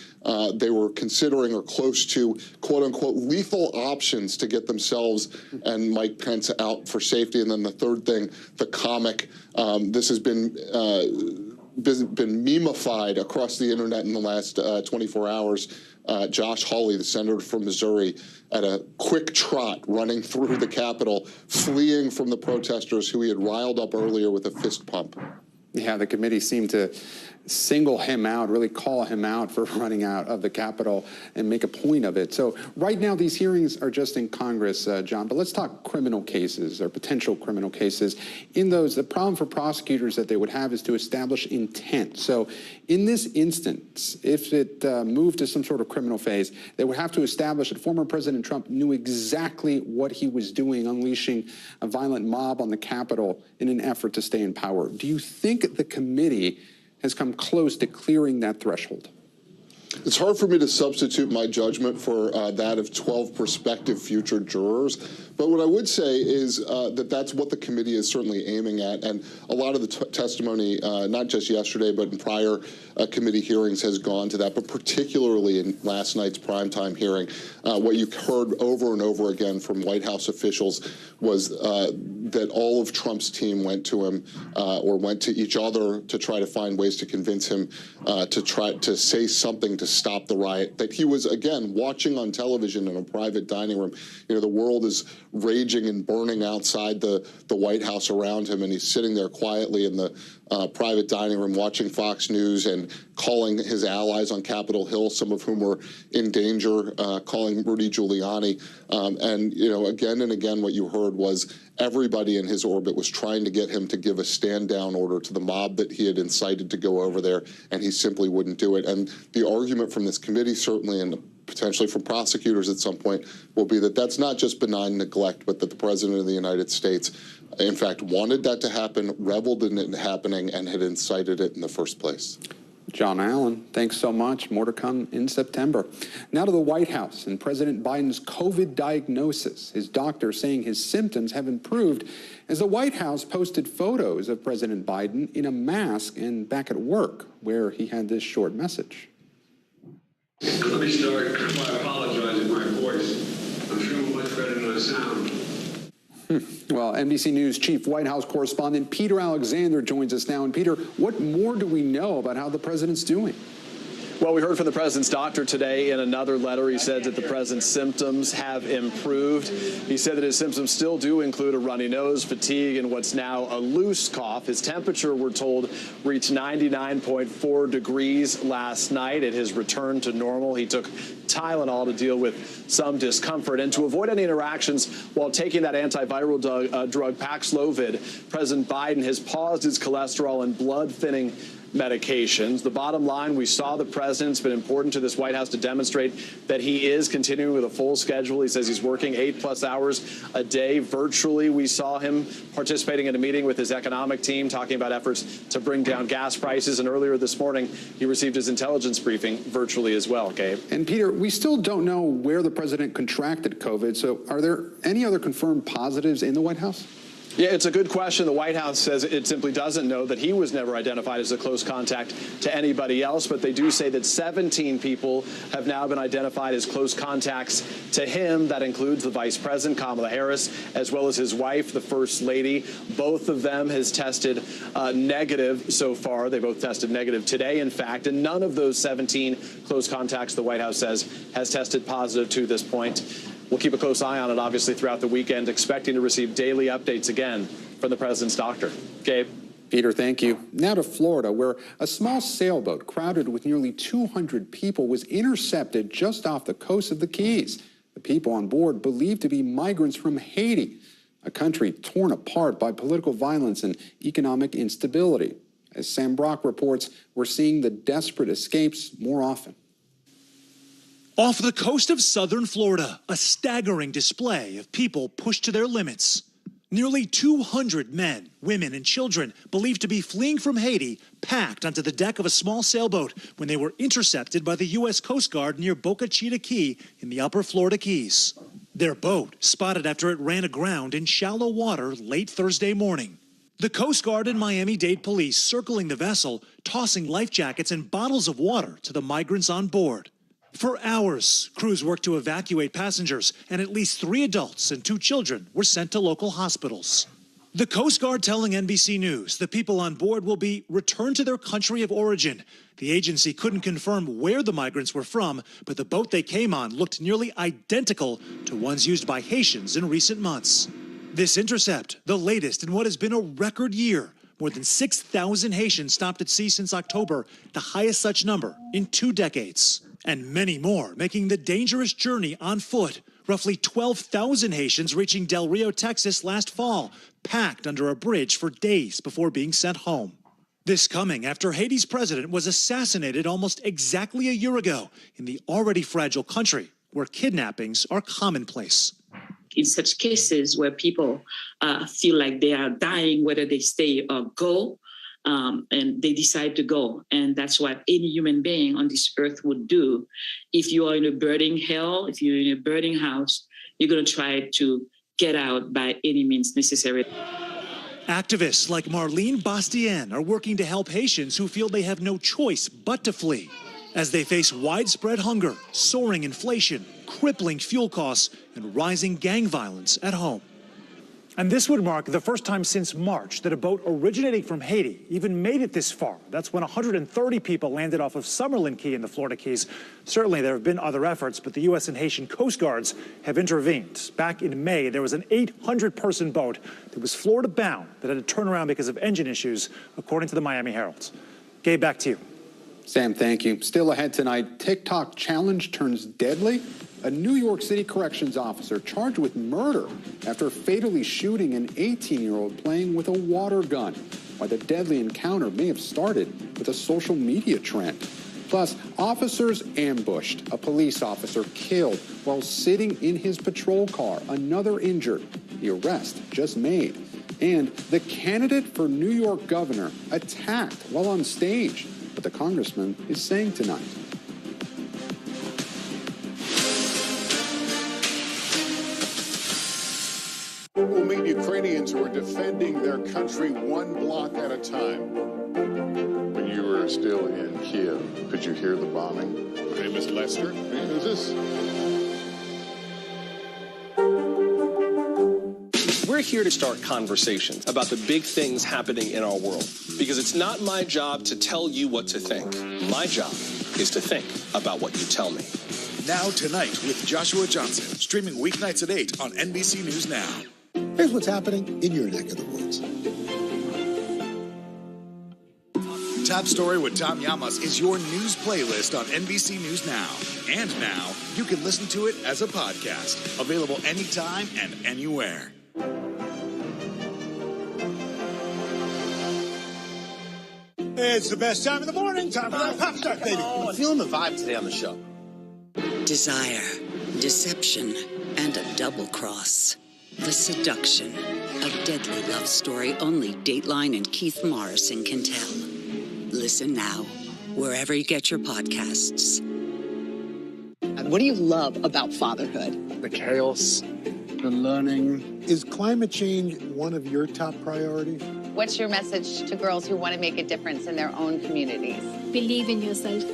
they were considering or close to, quote unquote, lethal options to get themselves and Mike Pence out for safety. And then the third thing, the comic, this has been memified across the internet in the last 24 hours. Josh Hawley, the senator from Missouri, at a quick trot running through the Capitol, fleeing from the protesters who he had riled up earlier with a fist pump. Yeah, the committee seemed to single him out, really call him out for running out of the Capitol and make a point of it. So right now, these hearings are just in Congress, John, but let's talk criminal cases or potential criminal cases. In those, the problem for prosecutors that they would have is to establish intent. So in this instance, if it moved to some sort of criminal phase, they would have to establish that former President Trump knew exactly what he was doing, unleashing a violent mob on the Capitol in an effort to stay in power. Do you think the committee has come close to clearing that threshold? It's hard for me to substitute my judgment for that of 12 prospective future jurors. But what I would say is that that's what the committee is certainly aiming at. And a lot of the testimony, not just yesterday, but in prior committee hearings has gone to that. But particularly in last night's primetime hearing, what you heard over and over again from White House officials was that all of Trump's team went to him or went to each other to try to find ways to convince him to try to say something to stop the riot that he was, again, watching on television in a private dining room. You know, the world is raging and burning outside the White House around him, and he's sitting there quietly in the private dining room watching Fox News and calling his allies on Capitol Hill, some of whom were in danger, calling Rudy Giuliani. And, you know, again and again, what you heard was everybody in his orbit was trying to get him to give a stand-down order to the mob that he had incited to go over there, and he simply wouldn't do it. And the argument from this committee, certainly, and potentially from prosecutors at some point, will be that that's not just benign neglect, but that the President of the United States, in fact, wanted that to happen, reveled in it happening, and had incited it in the first place. John Allen, thanks so much. More to come in September. Now to the White House and President Biden's COVID diagnosis. His doctor saying his symptoms have improved as the White House posted photos of President Biden in a mask and back at work, where he had this short message. Let me start by apologizing my voice. I'm sure much better than I sound. Well, NBC News chief White House correspondent Peter Alexander joins us now. And Peter, what more do we know about how the president's doing? Well, we heard from the president's doctor today in another letter. He said that the president's symptoms have improved. He said that his symptoms still do include a runny nose, fatigue, and what's now a loose cough. His temperature, we're told, reached 99.4 degrees last night. At his return to normal, he took Tylenol to deal with some discomfort. And to avoid any interactions while taking that antiviral drug Paxlovid, President Biden has paused his cholesterol and blood-thinning medications. The bottom line, we saw the president. It's been important to this White House to demonstrate that he is continuing with a full schedule. He says he's working 8+ hours a day. Virtually, we saw him participating in a meeting with his economic team, talking about efforts to bring down gas prices. And earlier this morning, he received his intelligence briefing virtually as well, Gabe. And Peter, we still don't know where the president contracted COVID. So are there any other confirmed positives in the White House? Yeah, it's a good question. The White House says it simply doesn't know, that he was never identified as a close contact to anybody else. But they do say that 17 people have now been identified as close contacts to him. That includes the vice president, Kamala Harris, as well as his wife, the first lady. Both of them has tested negative so far. They both tested negative today, in fact. And none of those 17 close contacts, the White House says, has tested positive to this point. We'll keep a close eye on it, obviously, throughout the weekend, expecting to receive daily updates again from the president's doctor. Gabe? Peter, thank you. Now to Florida, where a small sailboat crowded with nearly 200 people was intercepted just off the coast of the Keys. The people on board believed to be migrants from Haiti, a country torn apart by political violence and economic instability. As Sam Brock reports, we're seeing the desperate escapes more often. Off the coast of southern Florida, a staggering display of people pushed to their limits. Nearly 200 men, women, and children believed to be fleeing from Haiti packed onto the deck of a small sailboat when they were intercepted by the U.S. Coast Guard near Boca Chica Key in the upper Florida Keys. Their boat spotted after it ran aground in shallow water late Thursday morning. The Coast Guard and Miami-Dade police circling the vessel, tossing life jackets and bottles of water to the migrants on board. For hours, crews worked to evacuate passengers, and at least 3 adults and 2 children were sent to local hospitals. The Coast Guard telling NBC News the people on board will be returned to their country of origin. The agency couldn't confirm where the migrants were from, but the boat they came on looked nearly identical to ones used by Haitians in recent months. This intercept, the latest in what has been a record year. More than 6,000 Haitians stopped at sea since October, the highest such number in 2 decades. And many more making the dangerous journey on foot. Roughly 12,000 Haitians reaching Del Rio, Texas last fall, packed under a bridge for days before being sent home. This coming after Haiti's president was assassinated almost exactly a year ago in the already fragile country where kidnappings are commonplace. In such cases where people feel like they are dying, whether they stay or go, and they decide to go. And that's what any human being on this earth would do. If you are in a burning hell, if you're in a burning house, you're going to try to get out by any means necessary. Activists like Marlene Bastien are working to help Haitians who feel they have no choice but to flee as they face widespread hunger, soaring inflation, crippling fuel costs, and rising gang violence at home. And this would mark the first time since March that a boat originating from Haiti even made it this far. That's when 130 people landed off of Summerlin Key in the Florida Keys. Certainly there have been other efforts, but the U.S. and Haitian Coast Guards have intervened. Back in May, there was an 800-person boat that was Florida-bound that had to turn around because of engine issues, according to the Miami Herald. Gabe, back to you. Sam, thank you. Still ahead tonight, TikTok challenge turns deadly. A New York City corrections officer charged with murder after fatally shooting an 18-year-old playing with a water gun. Why the deadly encounter may have started with a social media trend. Plus, officers ambushed. A police officer killed while sitting in his patrol car. Another injured. The arrest just made. And the candidate for New York governor attacked while on stage. What the congressman is saying tonight. We'll meet Ukrainians who are defending their country one block at a time. When you were still in Kiev, could you hear the bombing? My name is Lester. Hey, who's this? We're here to start conversations about the big things happening in our world, because it's not my job to tell you what to think. My job is to think about what you tell me. Now Tonight with Joshua Johnson, streaming weeknights at 8 on NBC News Now. Here's what's happening in your neck of the woods. Top Story with Tom Llamas is your news playlist on NBC News Now. And now, you can listen to it as a podcast, available anytime and anywhere. It's the best time of the morning. Time for that pop start, baby. Oh, I'm feeling the vibe today on the show. Desire, deception, and a double cross. The seduction, a deadly love story only Dateline and Keith Morrison can tell. Listen now, wherever you get your podcasts. What do you love about fatherhood? The chaos, the learning. Is climate change one of your top priorities? What's your message to girls who want to make a difference in their own communities? Believe in yourself.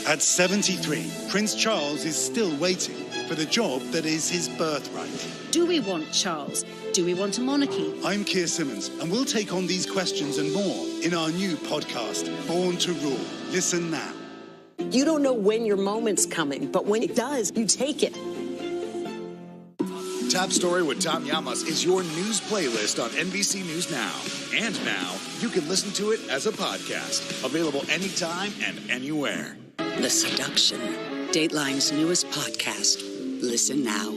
At 73, Prince Charles is still waiting for the job that is his birthright. Do we want Charles? Do we want a monarchy? I'm Keir Simmons, and we'll take on these questions and more in our new podcast, Born to Rule. Listen now. You don't know when your moment's coming, but when it does, you take it. Top Story with Tom Llamas is your news playlist on NBC News Now. And now, you can listen to it as a podcast, available anytime and anywhere. The Seduction, Dateline's newest podcast. Listen now.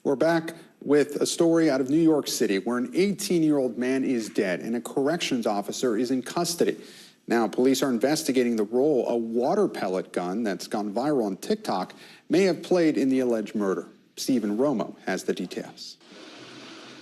We're back with a story out of New York City where an 18-year-old man is dead and a corrections officer is in custody. Now, police are investigating the role a water pellet gun that's gone viral on TikTok may have played in the alleged murder. Stephen Romo has the details.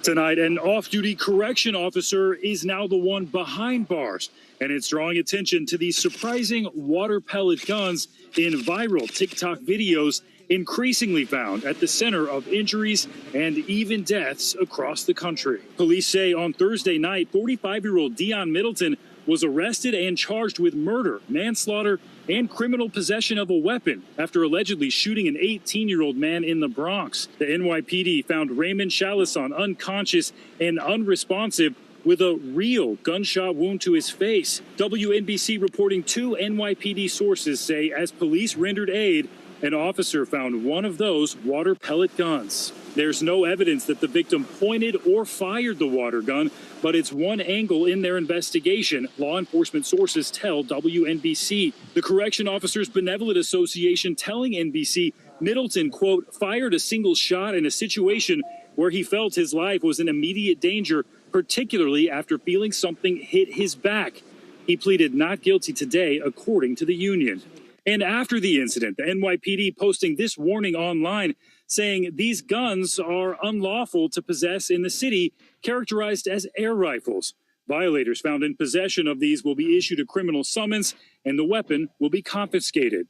Tonight, an off-duty correction officer is now the one behind bars, and it's drawing attention to these surprising water pellet guns in viral TikTok videos, increasingly found at the center of injuries and even deaths across the country. Police say on Thursday night, 45-year-old Dion Middleton was arrested and charged with murder, manslaughter, and criminal possession of a weapon after allegedly shooting an 18-year-old man in the Bronx. The NYPD found Raymond Chalison unconscious and unresponsive with a real gunshot wound to his face. WNBC reporting 2 NYPD sources say as police rendered aid, an officer found one of those water pellet guns. There's no evidence that the victim pointed or fired the water gun, but it's one angle in their investigation, law enforcement sources tell WNBC. The Correction Officers Benevolent Association telling NBC Middleton, quote, fired a single shot in a situation where he felt his life was in immediate danger, particularly after feeling something hit his back. He pleaded not guilty today, according to the union. And after the incident, the NYPD posting this warning online, saying these guns are unlawful to possess in the city, characterized as air rifles. Violators found in possession of these will be issued a criminal summons, and the weapon will be confiscated.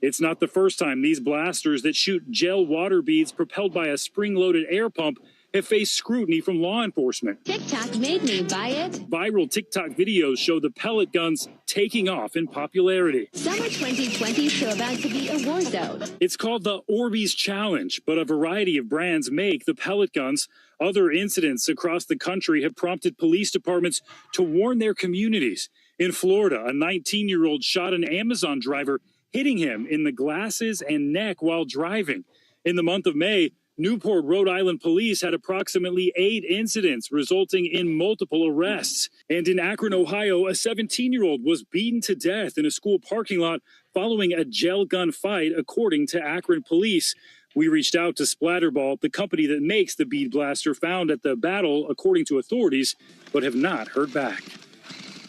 It's not the first time these blasters that shoot gel water beads propelled by a spring-loaded air pump have faced scrutiny from law enforcement. TikTok made me buy it. Viral TikTok videos show the pellet guns taking off in popularity. Summer 2020 is still about to be a war zone. It's called the Orbeez Challenge, but a variety of brands make the pellet guns. Other incidents across the country have prompted police departments to warn their communities. In Florida, a 19-year-old shot an Amazon driver, hitting him in the glasses and neck while driving. In the month of May, Newport, Rhode Island police had approximately 8 incidents, resulting in multiple arrests. And in Akron, Ohio, a 17-year-old was beaten to death in a school parking lot following a gel gun fight, according to Akron police. We reached out to Splatterball, the company that makes the bead blaster found at the battle, according to authorities, but have not heard back.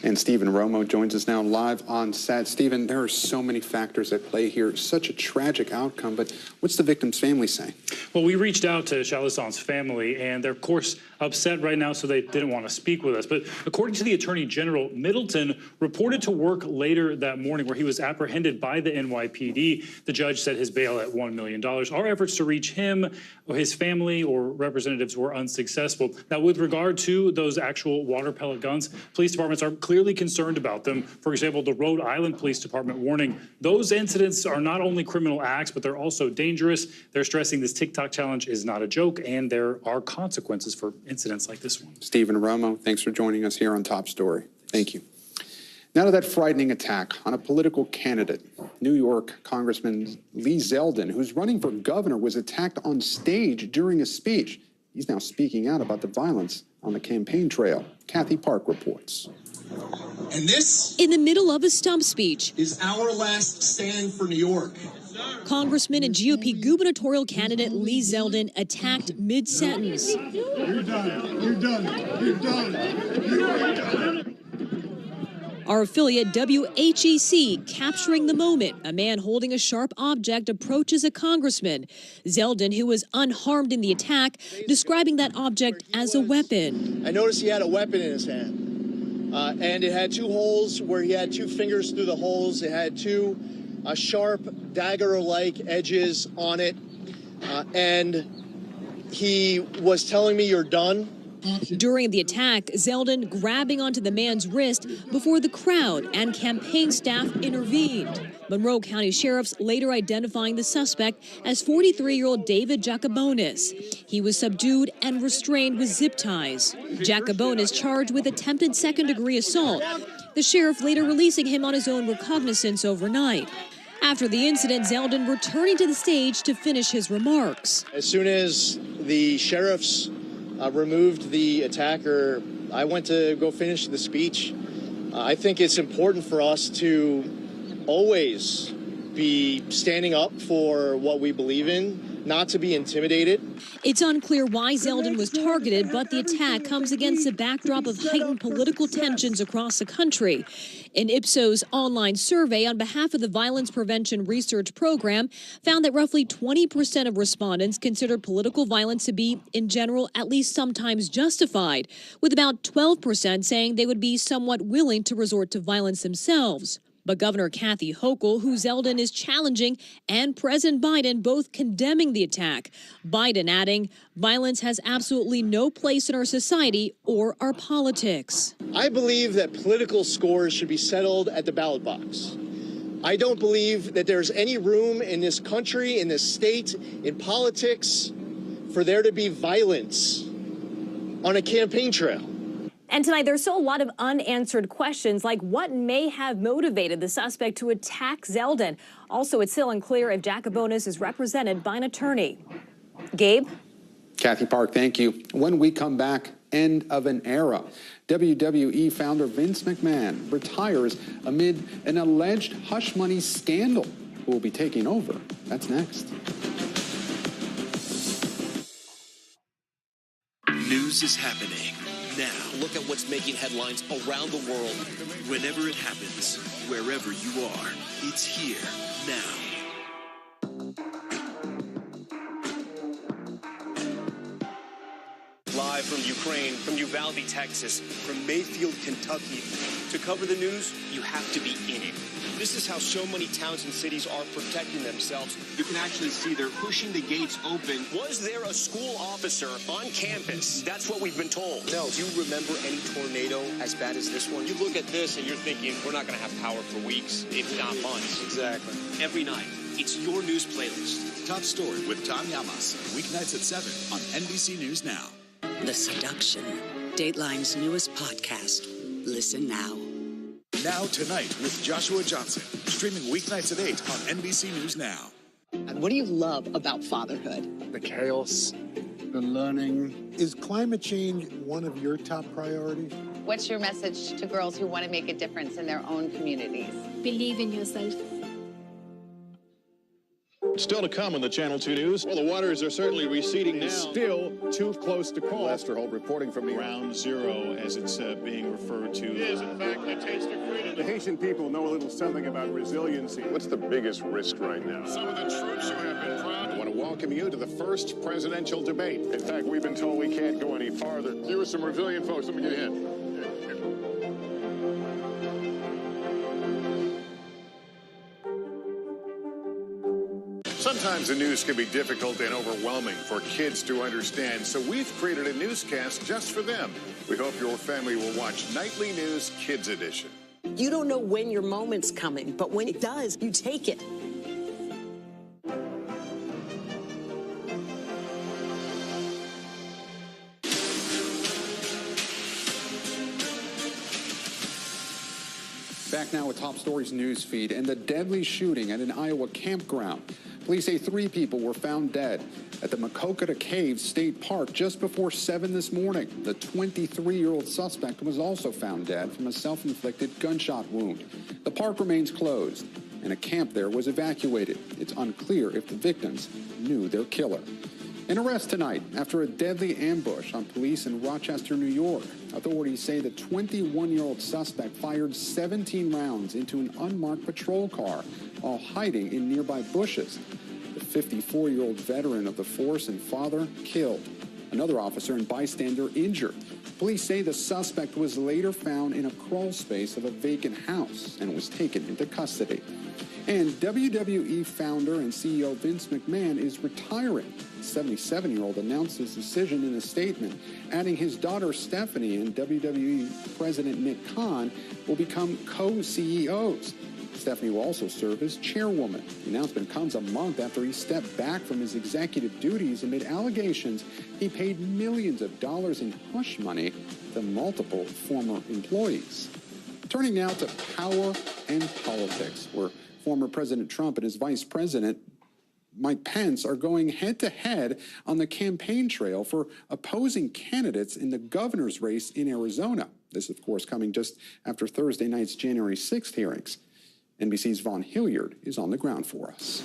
And Stephen Romo joins us now live on set. Stephen, there are so many factors at play here. Such a tragic outcome, but what's the victim's family saying? Well, we reached out to Chalison's family, and they're, of course, upset right now, so they didn't want to speak with us. But according to the Attorney General, Middleton reported to work later that morning where he was apprehended by the NYPD. The judge set his bail at $1 million. Our efforts to reach him, or his family, or representatives were unsuccessful. Now, with regard to those actual water pellet guns, police departments are clearly concerned about them. For example, the Rhode Island Police Department warning those incidents are not only criminal acts, but they're also dangerous. They're stressing this TikTok challenge is not a joke, and there are consequences for incidents like this one. Stephen Romo, thanks for joining us here on Top Story. Thank you. Now to that frightening attack on a political candidate. New York Congressman Lee Zeldin, who's running for governor, was attacked on stage during a speech. He's now speaking out about the violence on the campaign trail. Kathy Park reports. And this, in the middle of a stump speech, is our last stand for New York. Congressman and GOP gubernatorial candidate Lee Zeldin attacked mid-sentence. You're done. You're done. You're done. You're done. Our affiliate WHEC capturing the moment. A man holding a sharp object approaches a congressman. Zeldin, who was unharmed in the attack, describing that object as a weapon. I noticed he had a weapon in his hand. And it had 2 holes where he had 2 fingers through the holes. It had 2 sharp dagger-like edges on it. And he was telling me, "You're done." During the attack, Zeldin grabbing onto the man's wrist before the crowd and campaign staff intervened. Monroe County sheriffs later identifying the suspect as 43-year-old David Jacobonis. He was subdued and restrained with zip ties. Jacobonis charged with attempted second-degree assault. The sheriff later releasing him on his own recognizance overnight. After the incident, Zeldin returning to the stage to finish his remarks. As soon as the sheriffs removed the attacker, I went to go finish the speech. I think it's important for us to always be standing up for what we believe in, not to be intimidated. It's unclear why Zeldin was targeted, but the attack comes against a backdrop of heightened political tensions across the country. An Ipsos online survey on behalf of the Violence Prevention Research Program found that roughly 20% of respondents considered political violence to be, in general, at least sometimes justified, with about 12% saying they would be somewhat willing to resort to violence themselves. But Governor Kathy Hochul, who Zeldin is challenging, and President Biden both condemning the attack. Biden adding, violence has absolutely no place in our society or our politics. I believe that political scores should be settled at the ballot box. I don't believe that there's any room in this country, in this state, in politics, for there to be violence on a campaign trail. And tonight, there's still a lot of unanswered questions, like what may have motivated the suspect to attack Zeldin. Also, it's still unclear if Jacobonis is represented by an attorney. Gabe? Kathy Park, thank you. When we come back, end of an era. WWE founder Vince McMahon retires amid an alleged hush money scandal. Who will be taking over? That's next. News is happening now. Look at what's making headlines around the world. Whenever it happens, wherever you are, it's here now. Live from Ukraine. Crane from Uvalde, Texas. From Mayfield, Kentucky. To cover the news, you have to be in it. This is how so many towns and cities are protecting themselves. You can actually see they're pushing the gates open. Was there a school officer on campus? That's what we've been told. No. Do you remember any tornado as bad as this one? You look at this and you're thinking, we're not going to have power for weeks, if not months. Exactly. Every night, it's your news playlist. Top Story with Tom Llamas, weeknights at 7 on NBC News Now. The Seduction, Dateline's newest podcast. Listen now. Now Tonight with Joshua Johnson, streaming weeknights at 8 on NBC News Now. And what do you love about fatherhood? The chaos, the learning. Is climate change one of your top priorities? What's your message to girls who want to make a difference in their own communities? Believe in yourself. Still to come on the Channel 2 News. Well, the waters are certainly receding now. Still too close to call. Lester Holt reporting from the Ground Zero, as it's being referred to. It is, in fact, a taste of freedom. The Haitian people know a little something about resiliency. What's the biggest risk right now? Some of the troops who have been proud. I want to welcome you to the first presidential debate. In fact, we've been told we can't go any farther. Here are some resilient folks. Let me get a hint. Sometimes the news can be difficult and overwhelming for kids to understand, so we've created a newscast just for them. We hope your family will watch Nightly News Kids Edition. You don't know when your moment's coming, but when it does, you take it. Back now with Top Stories news feed and the deadly shooting at an Iowa campground. Police say 3 people were found dead at the Maquoketa Caves State Park just before 7 this morning. The 23-year-old suspect was also found dead from a self-inflicted gunshot wound. The park remains closed, and a camp there was evacuated. It's unclear if the victims knew their killer. An arrest tonight after a deadly ambush on police in Rochester, New York. Authorities say the 21-year-old suspect fired 17 rounds into an unmarked patrol car while hiding in nearby bushes. The 54-year-old veteran of the force and father killed. Another officer and bystander injured. Police say the suspect was later found in a crawl space of a vacant house and was taken into custody. And WWE founder and CEO Vince McMahon is retiring. The 77-year-old announced his decision in a statement, adding his daughter Stephanie and WWE President Nick Khan will become co-CEOs. Stephanie will also serve as chairwoman. The announcement comes a month after he stepped back from his executive duties amid allegations he paid millions of dollars in hush money to multiple former employees. Turning now to power and politics, where former President Trump and his vice president, Mike Pence, are going head-to-head on the campaign trail for opposing candidates in the governor's race in Arizona. This, of course, coming just after Thursday night's January 6th hearings. NBC's Vaughn Hilliard is on the ground for us.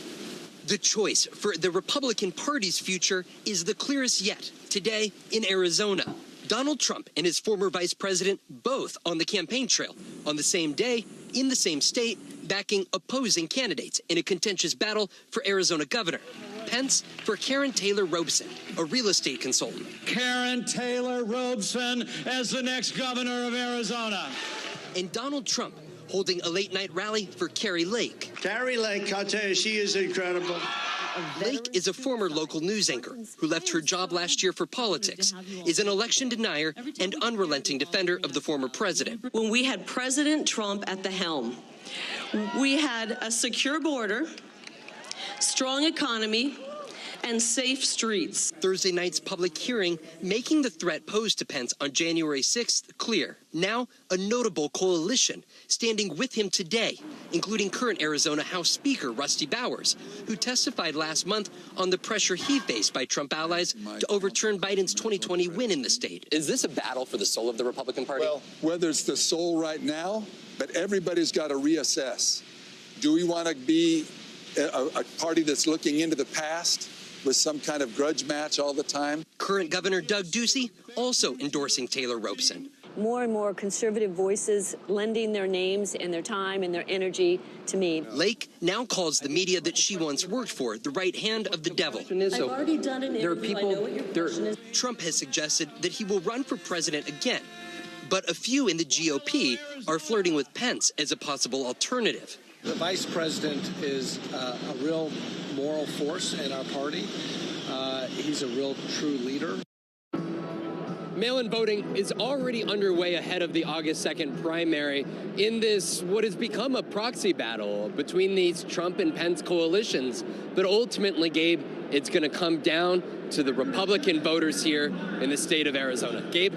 The choice for the Republican Party's future is the clearest yet today in Arizona. Donald Trump and his former vice president both on the campaign trail on the same day in the same state, backing opposing candidates in a contentious battle for Arizona governor. Pence for Karen Taylor Robson, a real estate consultant. Karen Taylor Robson as the next governor of Arizona. And Donald Trump holding a late-night rally for Carrie Lake. Carrie Lake, I'll tell you, she is incredible. Lake is a former local news anchor who left her job last year for politics, is an election denier and unrelenting defender of the former president. When we had President Trump at the helm, we had a secure border, strong economy, and safe streets. Thursday night's public hearing making the threat posed to Pence on January 6th clear. Now, a notable coalition standing with him today, including current Arizona House Speaker Rusty Bowers, who testified last month on the pressure he faced by Trump allies to overturn Biden's 2020 win in the state. Is this a battle for the soul of the Republican Party? Well, whether it's the soul right now, but everybody's got to reassess. Do we want to be a party that's looking into the past with some kind of grudge match all the time? Current Governor Doug Ducey also endorsing Taylor Robson. more and more conservative voices lending their names and their time and their energy to me. Lake now calls the media that she once worked for the right hand of the devil. I've already done an interview. I know what your question is. Trump has suggested that he will run for president again, but a few in the GOP are flirting with Pence as a possible alternative. The vice president is a real moral force in our party. He's a real true leader. Mail-in voting is already underway ahead of the August 2nd primary in this, what has become a proxy battle between these Trump and Pence coalitions. But ultimately, Gabe, it's going to come down to the Republican voters here in the state of Arizona. Gabe?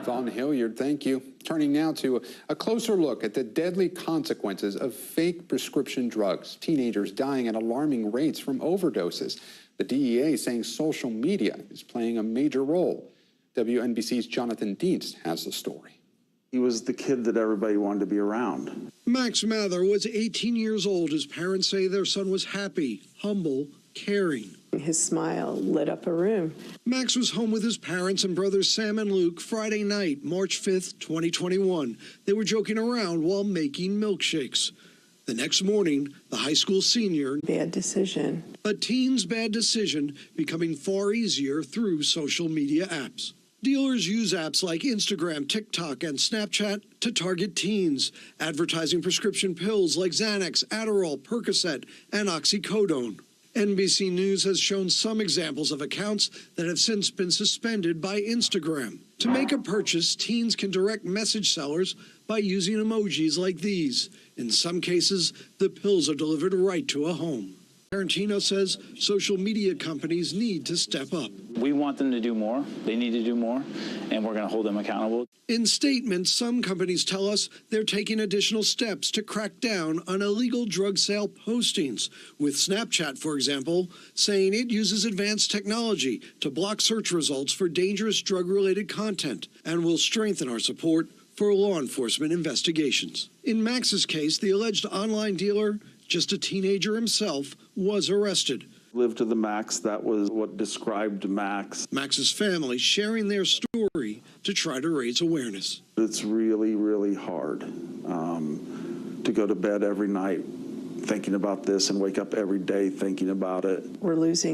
Vaughn Hilliard, thank you. Turning now to a closer look at the deadly consequences of fake prescription drugs. Teenagers dying at alarming rates from overdoses. The DEA saying social media is playing a major role. WNBC's Jonathan Dienst has the story. He was the kid that everybody wanted to be around. Max Mather was 18 years old. His parents say their son was happy, humble, caring. His smile lit up a room. Max was home with his parents and brothers Sam and Luke Friday night, March 5th, 2021. They were joking around while making milkshakes. The next morning, the high school senior... Bad decision. A teen's bad decision becoming far easier through social media apps. Dealers use apps like Instagram, TikTok, and Snapchat to target teens, advertising prescription pills like Xanax, Adderall, Percocet, and oxycodone. NBC News has shown some examples of accounts that have since been suspended by Instagram. To make a purchase, teens can direct message sellers by using emojis like these. In some cases, the pills are delivered right to a home. Tarantino says social media companies need to step up. We want them to do more. They need to do more, and we're going to hold them accountable. In statements, some companies tell us they're taking additional steps to crack down on illegal drug sale postings, with Snapchat, for example, saying it uses advanced technology to block search results for dangerous drug-related content and will strengthen our support for law enforcement investigations. In Max's case, the alleged online dealer, just a teenager himself, was arrested. Live to the max, that was what described Max. Max's family sharing their story to try to raise awareness. It's really, really hard to go to bed every night thinking about this and wake up every day thinking about it. We're losing